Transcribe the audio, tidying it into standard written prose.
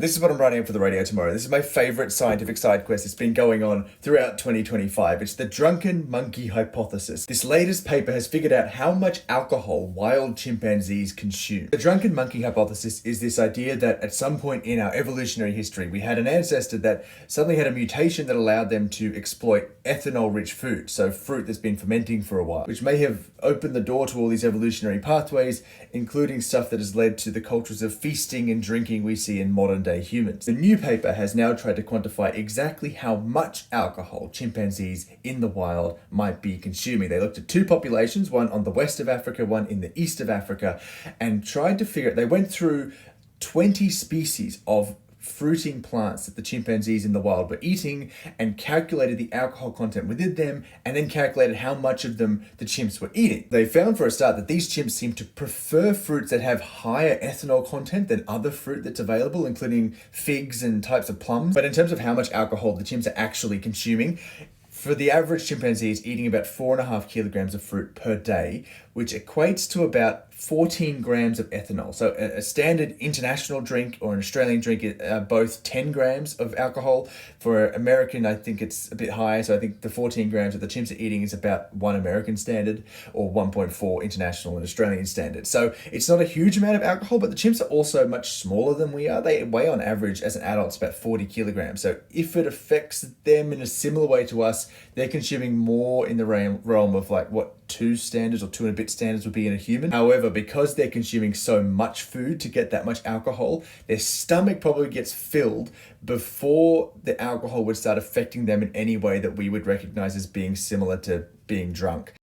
This is what I'm writing up for the radio tomorrow. This is my favorite scientific side quest. It's been going on throughout 2025. It's the drunken monkey hypothesis. This latest paper has figured out how much alcohol wild chimpanzees consume. The drunken monkey hypothesis is this idea that at some point in our evolutionary history, we had an ancestor that suddenly had a mutation that allowed them to exploit ethanol-rich food, so fruit that's been fermenting for a while, which may have opened the door to all these evolutionary pathways, including stuff that has led to the cultures of feasting and drinking we see in modern day humans. The new paper has now tried to quantify exactly how much alcohol chimpanzees in the wild might be consuming. They looked at two populations, one on the west of Africa, one in the east of Africa, and tried to figure it. They went through 20 species of fruiting plants that the chimpanzees in the wild were eating and calculated the alcohol content within them and then calculated how much of them the chimps were eating. They found for a start that these chimps seem to prefer fruits that have higher ethanol content than other fruit that's available, including figs and types of plums. But in terms of how much alcohol the chimps are actually consuming, for the average chimpanzee is eating about 4.5 kilograms of fruit per day, which equates to about 14 grams of ethanol. So a standard international drink or an Australian drink are both 10 grams of alcohol. For American, I think it's a bit higher. So I think the 14 grams that the chimps are eating is about 1 American standard or 1.4 international and Australian standard. So it's not a huge amount of alcohol, but the chimps are also much smaller than we are. They weigh on average as an adult about 40 kilograms. So if it affects them in a similar way to us, they're consuming more in the realm of like what 2 standards or 2 and a bit standards would be in a human. However, because they're consuming so much food to get that much alcohol, their stomach probably gets filled before the alcohol would start affecting them in any way that we would recognize as being similar to being drunk.